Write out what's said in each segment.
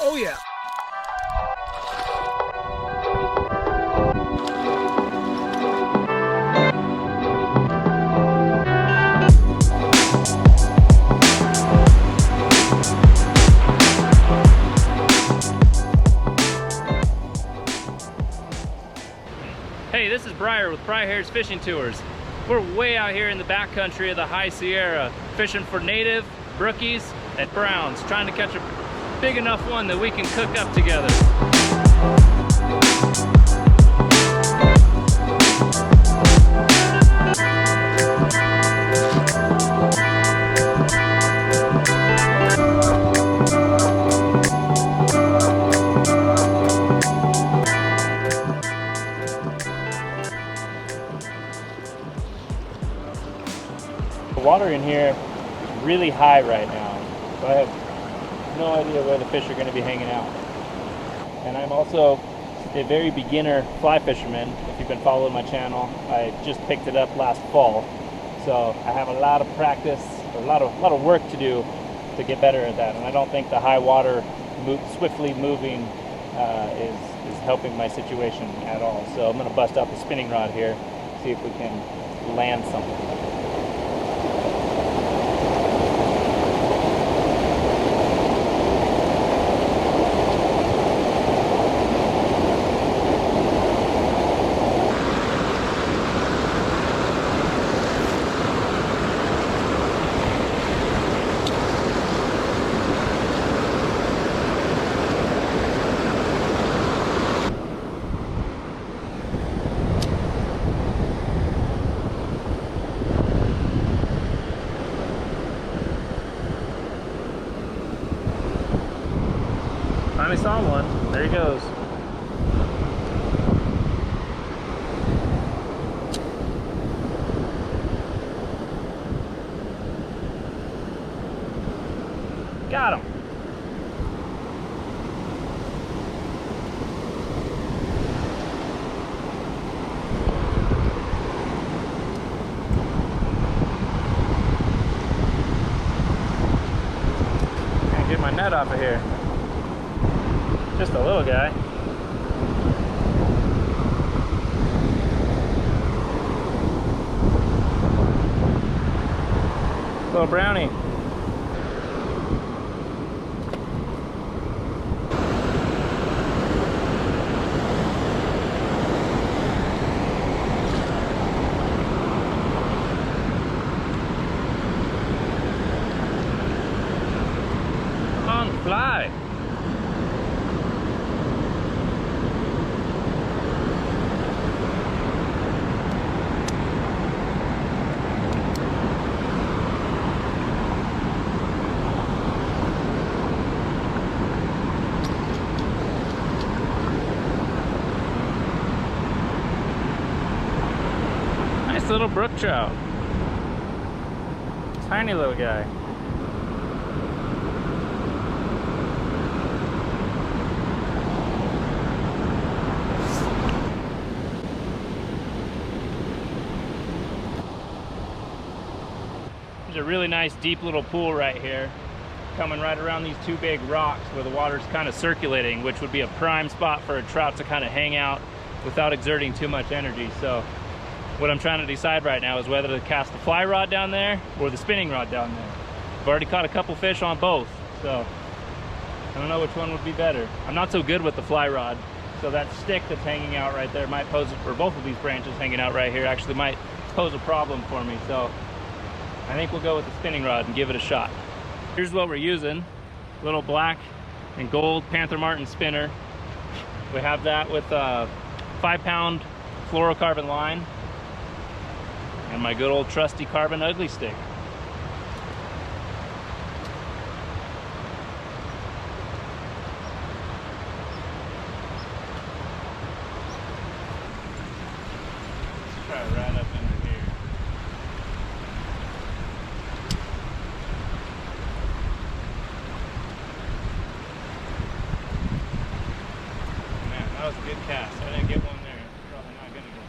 Oh yeah. Hey, this is Briar with Briar's Fishing Tours. We're way out here in the backcountry of the High Sierra, fishing for native, brookies, and browns, trying to catch a big enough one that we can cook up together. The water in here is really high right now, so I have no idea where the fish are going to be hanging out. And I'm also a very beginner fly fisherman. If you've been following my channel, I just picked it up last fall, so I have a lot of practice, a lot of work to do to get better at that. And I don't think the high water, swiftly moving, is helping my situation at all. So I'm going to bust out the spinning rod here, see if we can land something. Finally saw one. There he goes. Got him. Can't get my net off of here. Just a little guy. Little brownie. On fly. Little brook trout. Tiny little guy. There's a really nice deep little pool right here, coming right around these two big rocks where the water's kind of circulating, which would be a prime spot for a trout to kind of hang out without exerting too much energy. So what I'm trying to decide right now is whether to cast the fly rod down there or the spinning rod down there. I've already caught a couple fish on both, so I don't know which one would be better. I'm not so good with the fly rod, so that stick that's hanging out right there might pose, or both of these branches hanging out right here actually might pose a problem for me. So I think we'll go with the spinning rod and give it a shot. Here's what we're using. Little black and gold Panther Martin spinner. We have that with a 5-pound fluorocarbon line and my good old trusty carbon ugly stick. Let's try right up under here. Man, that was a good cast. I didn't get one there. Probably not gonna get one.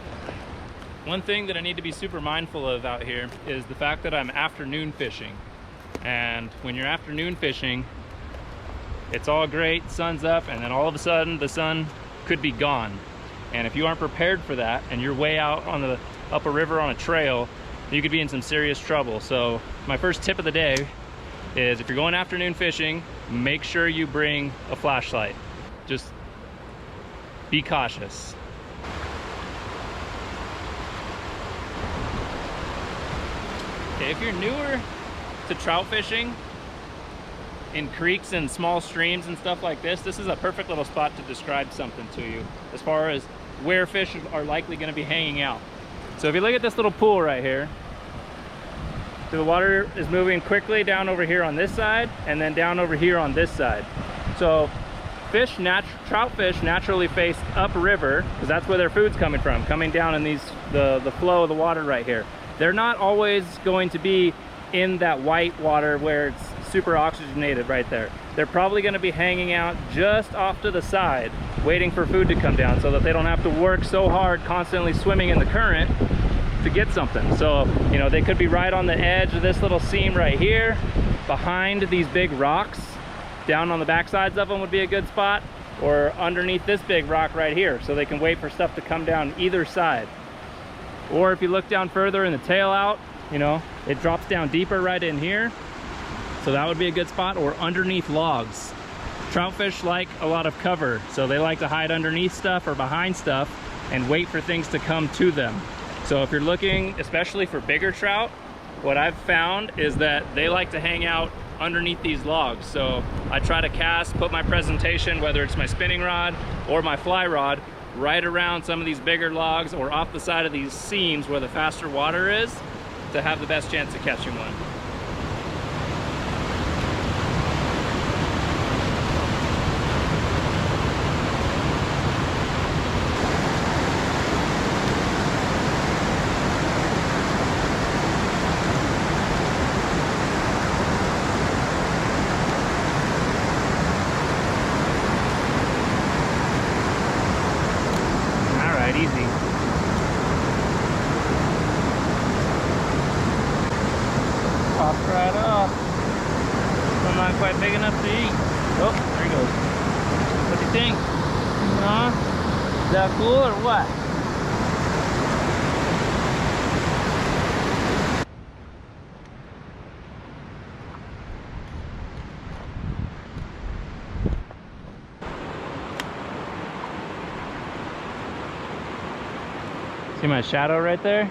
One thing that I need to be super mindful of out here is the fact that I'm afternoon fishing. And when you're afternoon fishing, it's all great, sun's up, and then all of a sudden the sun could be gone. And if you aren't prepared for that and you're way out on the up a river on a trail, you could be in some serious trouble. So my first tip of the day is, if you're going afternoon fishing, make sure you bring a flashlight. Just be cautious. Okay, if you're newer to trout fishing in creeks and small streams and stuff like this is a perfect little spot to describe something to you as far as where fish are likely going to be hanging out. So if you look at this little pool right here, so the water is moving quickly down over here on this side and then down over here on this side. So trout fish naturally face upriver because that's where their food's coming from, coming down in the flow of the water right here. They're not always going to be in that white water where it's super oxygenated right there. They're probably going to be hanging out just off to the side, waiting for food to come down so that they don't have to work so hard constantly swimming in the current to get something. So, you know, they could be right on the edge of this little seam right here, behind these big rocks. Down on the back sides of them would be a good spot, or underneath this big rock right here, so they can wait for stuff to come down either side. Or if you look down further in the tail out, you know, it drops down deeper right in here, so that would be a good spot. Or underneath logs. Troutfish like a lot of cover, so they like to hide underneath stuff or behind stuff and wait for things to come to them. So if you're looking especially for bigger trout, what I've found is that they like to hang out underneath these logs. So I try to cast, put my presentation, whether it's my spinning rod or my fly rod, right around some of these bigger logs or off the side of these seams where the faster water is, to have the best chance of catching one. Easy. Popped right off. I'm not quite big enough to eat. Oh, there he goes. What do you think? Huh? Is that cool or what? See my shadow right there?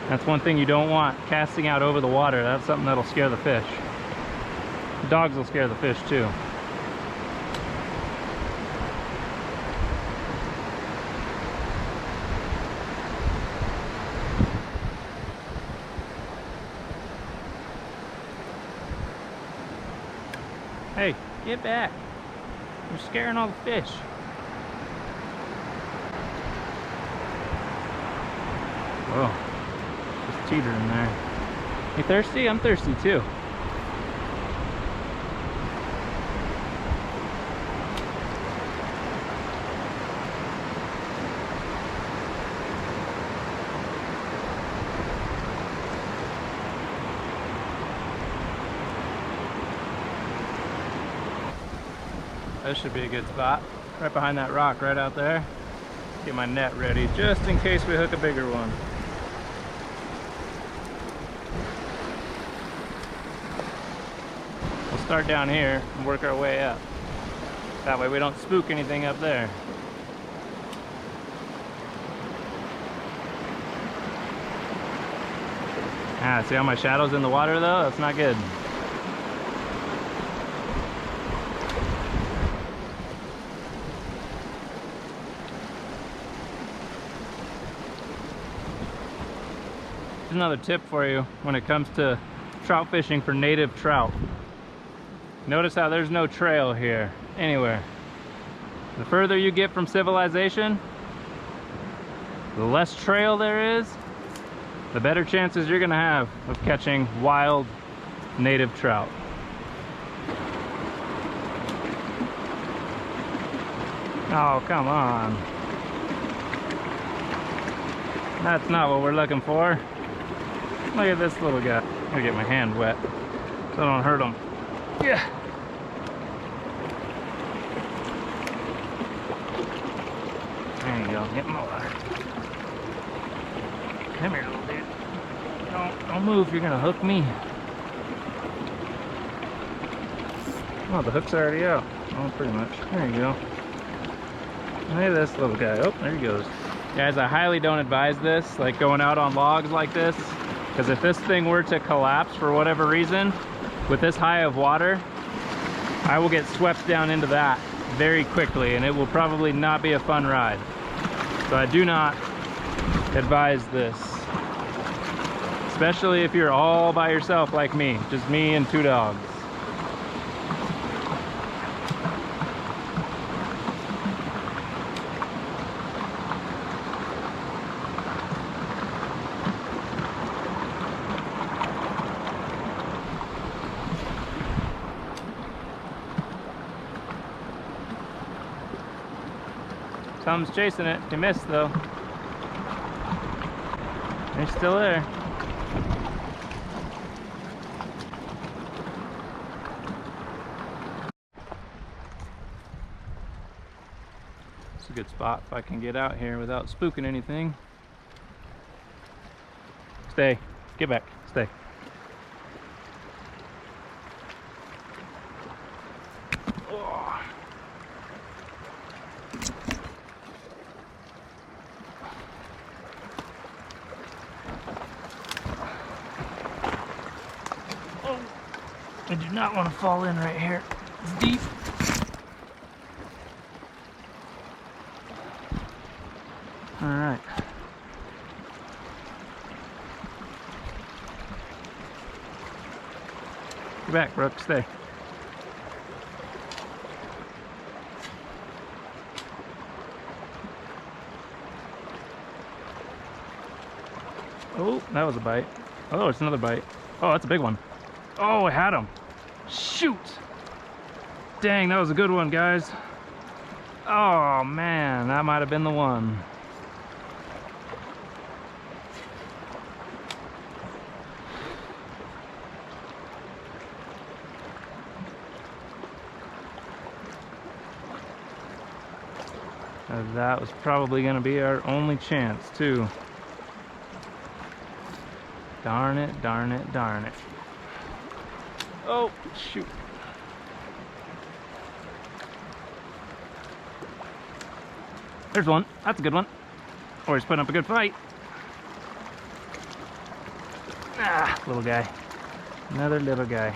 That's one thing you don't want, casting out over the water. That's something that'll scare the fish. The dogs will scare the fish too. Hey, get back. You're scaring all the fish. Whoa, just teetering there. You thirsty? I'm thirsty too. This should be a good spot. Right behind that rock right out there. Get my net ready just in case we hook a bigger one. We'll start down here and work our way up. That way we don't spook anything up there. Ah, see how my shadow's in the water though? That's not good. Another tip for you when it comes to trout fishing for native trout. Notice how there's no trail here anywhere. The further you get from civilization, the less trail there is, the better chances you're gonna have of catching wild native trout. Oh, come on. That's not what we're looking for. Look at this little guy. I'm gonna get my hand wet so I don't hurt him. Yeah. go. Get in the water. Come here, little dude. Don't move. You're gonna hook me. Oh, the hook's already out. Oh, pretty much. There you go. Hey, this little guy. Oh, there he goes. Guys, I highly don't advise this, like going out on logs like this, because if this thing were to collapse for whatever reason, with this high of water, I will get swept down into that very quickly, and it will probably not be a fun ride. So I do not advise this, especially if you're all by yourself like me, just me and 2 dogs. Something's chasing it. He missed though. They're still there. It's a good spot if I can get out here without spooking anything. Stay. Get back. Stay. Oh. I do not want to fall in right here. It's deep. All right. Get back, Brooke. Stay. Oh, that was a bite. Oh, it's another bite. Oh, that's a big one. Oh, I had him. Shoot. Dang, that was a good one, guys. Oh, man, that might have been the one. That was probably going to be our only chance, too. Darn it, darn it, darn it. Oh, shoot. There's one. That's a good one. Or he's putting up a good fight. Ah, little guy. Another little guy.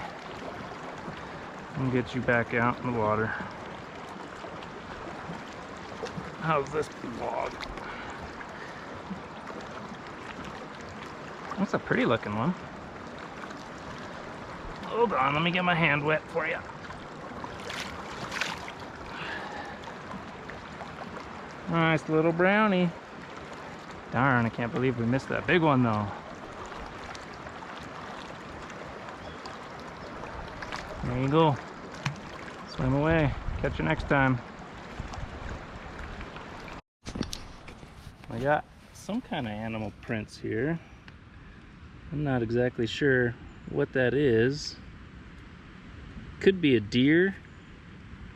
I'll get you back out in the water. How's this log? That's a pretty looking one. Hold on, let me get my hand wet for you. Nice little brownie. Darn, I can't believe we missed that big one though. There you go. Swim away. Catch you next time. I got some kind of animal prints here. I'm not exactly sure what that is. Could be a deer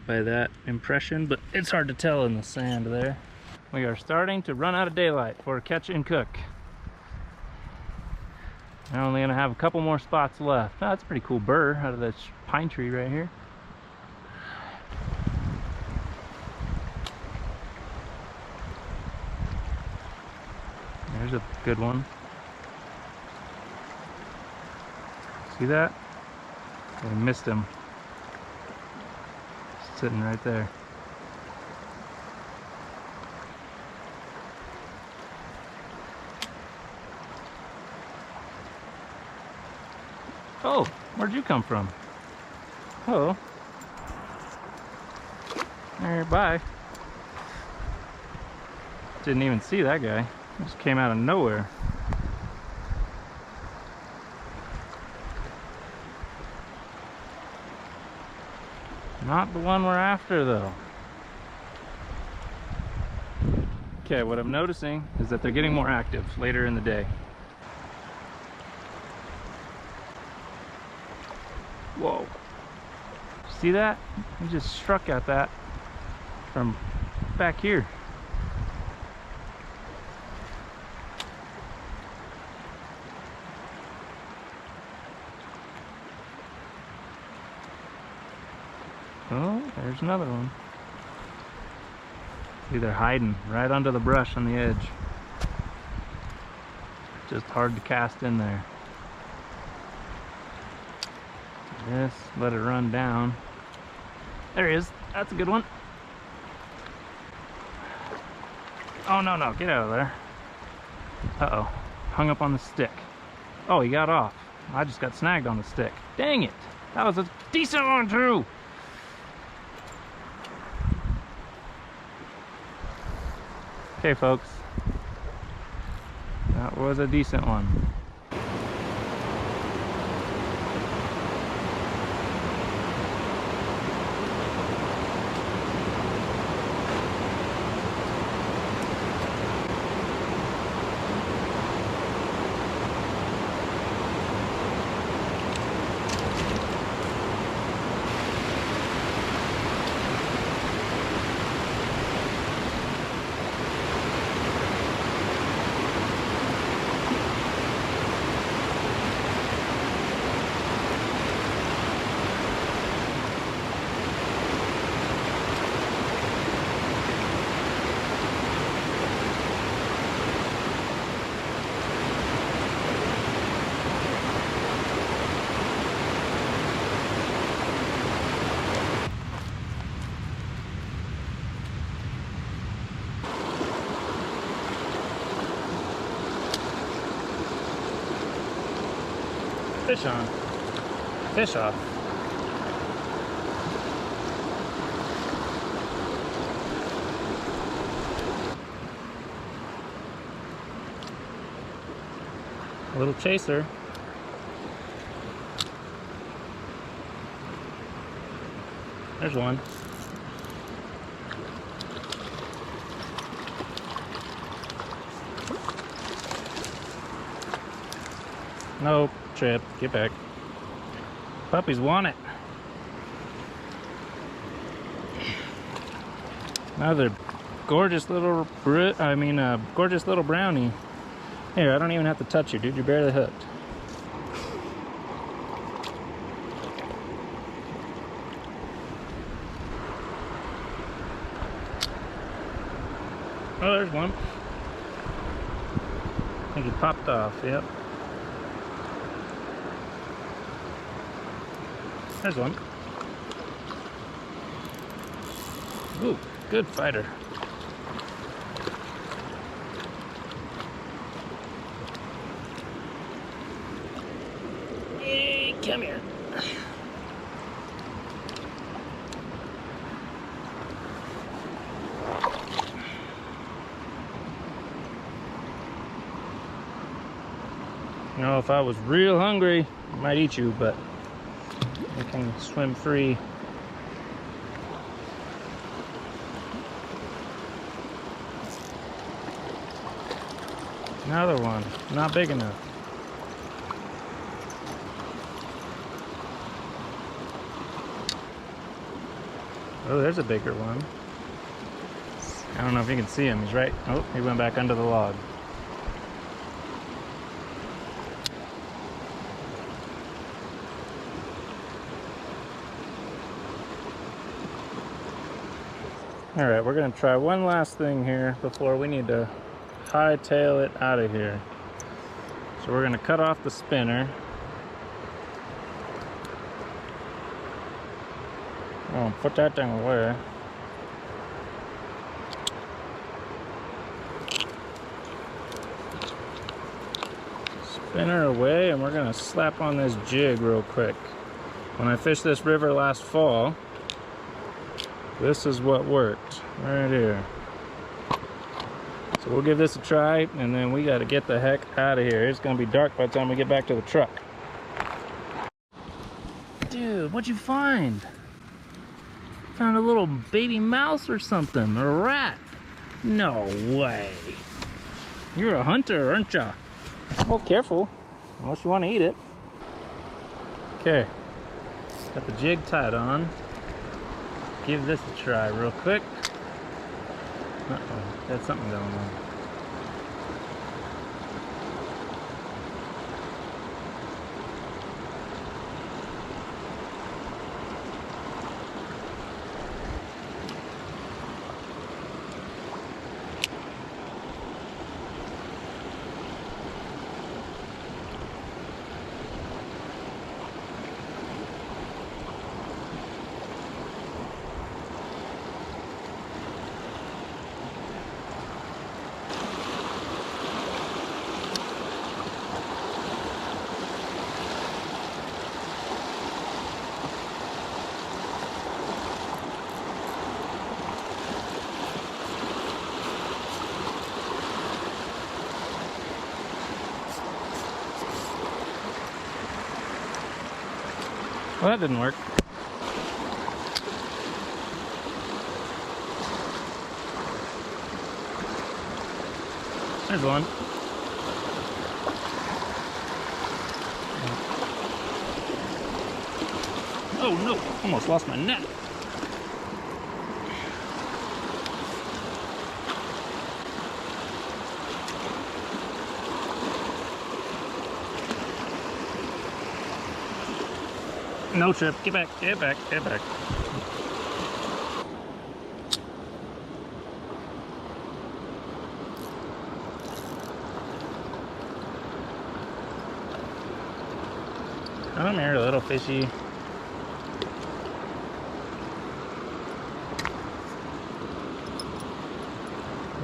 by that impression, but it's hard to tell in the sand there. We are starting to run out of daylight for catch and cook. We're only gonna have a couple more spots left. Oh, that's a pretty cool burr out of this pine tree right here. There's a good one. See that? I missed him. Sitting right there. Oh, where'd you come from? Oh. Alright, bye. Didn't even see that guy. Just came out of nowhere. Not the one we're after though. Okay, what I'm noticing is that they're getting more active later in the day. Whoa. See that? He just struck at that from back here. Oh, there's another one. See, they're hiding right under the brush on the edge. Just hard to cast in there. Just let it run down. There he is. That's a good one. Oh, no, no, get out of there. Uh-oh, hung up on the stick. Oh, he got off. I just got snagged on the stick. Dang it, that was a decent one too. Okay, folks, that was a decent one. Fish on. Fish off. A little chaser. There's one. Nope. Trip, get back. Puppies want it. Another gorgeous little gorgeous little brownie. Here, I don't even have to touch you, dude. You're barely hooked. Oh, there's one. I think he popped off, yep. There's one. Ooh, good fighter. Hey, come here. You know, if I was real hungry, I might eat you, but I can swim free. Another one, not big enough. Oh, there's a bigger one. I don't know if you can see him. He's right. Oh, he went back under the log. All right, we're gonna try one last thing here before we need to hightail it out of here. So we're gonna cut off the spinner. Oh, put that thing away. Spinner away, and we're gonna slap on this jig real quick. When I fished this river last fall, this is what worked right here. So we'll give this a try, and then we got to get the heck out of here. It's gonna be dark by the time we get back to the truck. Dude, what'd you find? Found a little baby mouse or something, or a rat. No way. You're a hunter, aren't ya? Well, careful, unless you want to eat it. Okay, got the jig tied on. Give this a try real quick. Uh-oh, got something going on. Well, that didn't work. There's one. Oh no, almost lost my net. No trip, get back, get back, get back. Come here, little fishy.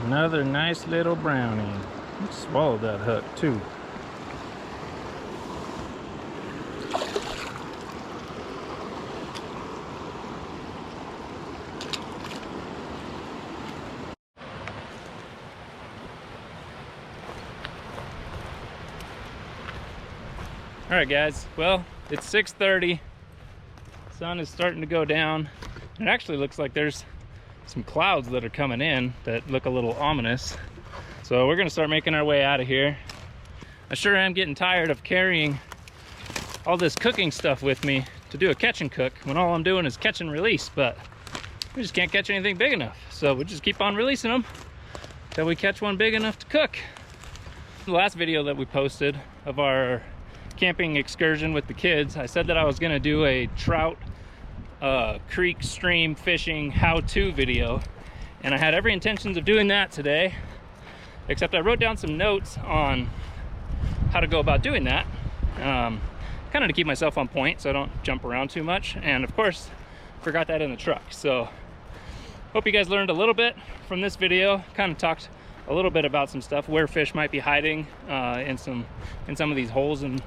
Another nice little brownie. He swallowed that hook too. All right, guys. Well, it's 6:30. Sun is starting to go down. It actually looks like there's some clouds that are coming in that look a little ominous. So we're gonna start making our way out of here. I sure am getting tired of carrying all this cooking stuff with me to do a catch and cook when all I'm doing is catch and release, but we just can't catch anything big enough. So we just keep on releasing them until we catch one big enough to cook. The last video that we posted of our camping excursion with the kids, I said that I was gonna do a trout creek stream fishing how-to video, and I had every intentions of doing that today, except I wrote down some notes on how to go about doing that, kind of to keep myself on point so I don't jump around too much, and of course forgot that in the truck. So hope you guys learned a little bit from this video, kind of talked a little bit about some stuff, where fish might be hiding in some of these holes in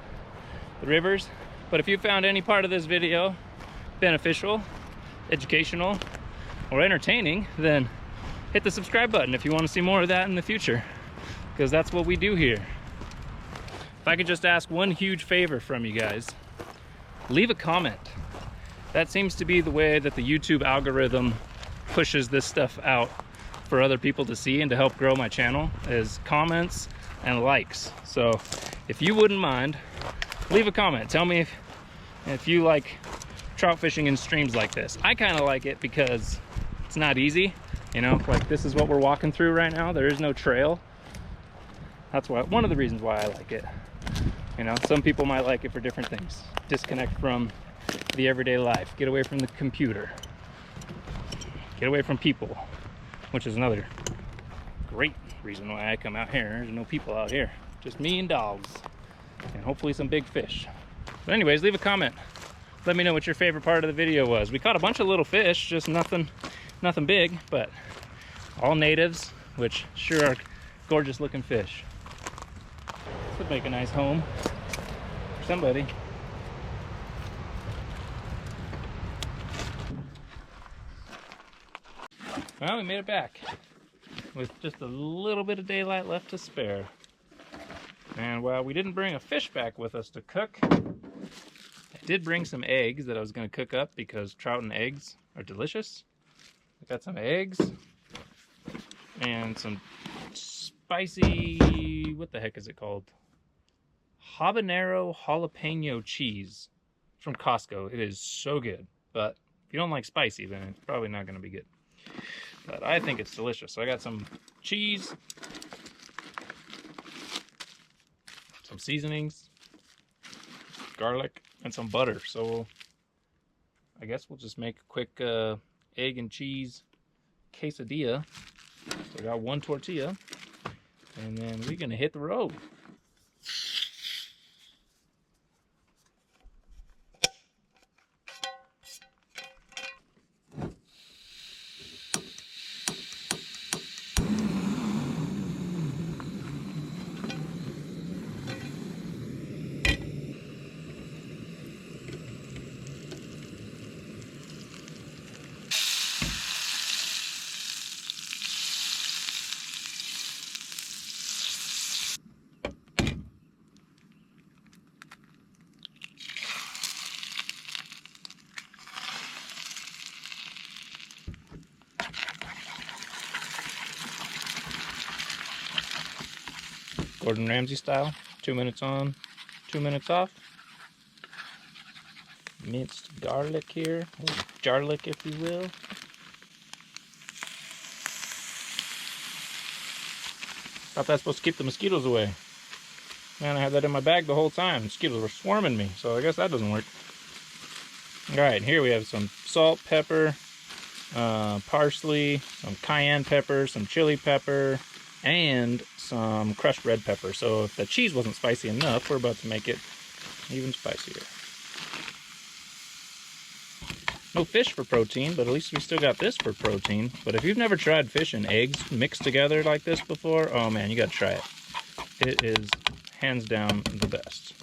the rivers. But if you found any part of this video beneficial, educational, or entertaining, then hit the subscribe button if you want to see more of that in the future, because that's what we do here. If I could just ask one huge favor from you guys, leave a comment. That seems to be the way that the YouTube algorithm pushes this stuff out for other people to see and to help grow my channel, is comments and likes. So if you wouldn't mind, leave a comment. Tell me if you like trout fishing in streams like this. I kind of like it because it's not easy, you know, like this is what we're walking through right now. There is no trail. That's why, one of the reasons why I like it. You know, some people might like it for different things. Disconnect from the everyday life, get away from the computer, get away from people, which is another great reason why I come out here. There's no people out here, just me and dogs, and hopefully some big fish. But anyways, leave a comment. Let me know what your favorite part of the video was. We caught a bunch of little fish, just nothing big, but all natives, which sure are gorgeous looking fish. This would make a nice home for somebody. Well, we made it back with just a little bit of daylight left to spare. And while we didn't bring a fish back with us to cook, I did bring some eggs that I was going to cook up because trout and eggs are delicious. I got some eggs and some spicy, what the heck is it called? Habanero jalapeno cheese from Costco. It is so good, but if you don't like spicy, then it's probably not going to be good. But I think it's delicious. So I got some cheese, some seasonings, garlic, and some butter. So I guess we'll just make a quick egg and cheese quesadilla. So I got one tortilla, and then we're gonna hit the road. Gordon Ramsay style. 2 minutes on, 2 minutes off. Minced garlic here, garlic if you will. Thought that's supposed to keep the mosquitoes away. Man, I had that in my bag the whole time. Mosquitoes were swarming me, so I guess that doesn't work. Alright, here we have some salt, pepper, parsley, some cayenne pepper, some chili pepper, and some crushed red pepper. So if the cheese wasn't spicy enough, we're about to make it even spicier. No fish for protein, but at least we still got this for protein. But if you've never tried fish and eggs mixed together like this before, oh man, you gotta try it. It is hands down the best.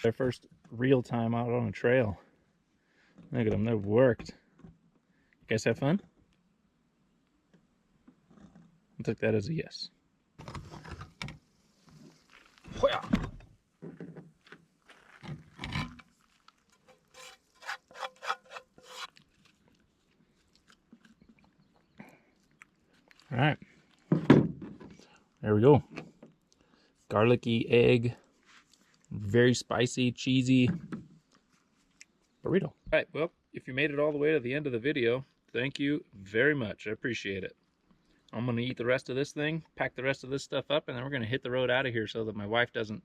Their first real time out on a trail. Look at them, they've worked. You guys have fun? I took that as a yes. All right, there we go. Garlicky egg. Very spicy, cheesy burrito. All right, well, if you made it all the way to the end of the video, thank you very much. I appreciate it. I'm going to eat the rest of this thing, pack the rest of this stuff up, and then we're going to hit the road out of here so that my wife doesn't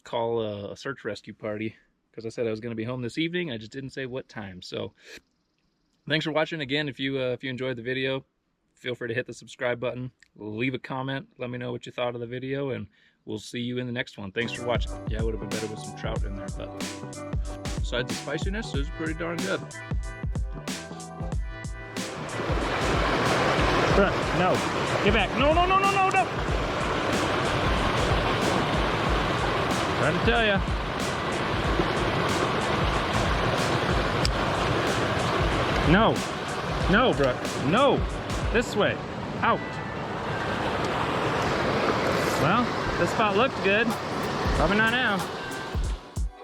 call a search rescue party, because I said I was going to be home this evening. I just didn't say what time. So thanks for watching. Again, if you enjoyed the video, feel free to hit the subscribe button, leave a comment, let me know what you thought of the video, and we'll see you in the next one. Thanks for watching. Yeah, it would have been better with some trout in there, but besides the spiciness, it was pretty darn good. No, get back. No, no, no, no, no, no. Trying to tell you. No, no, Brooke, no. This way, out. Well, this spot looked good. Probably not now.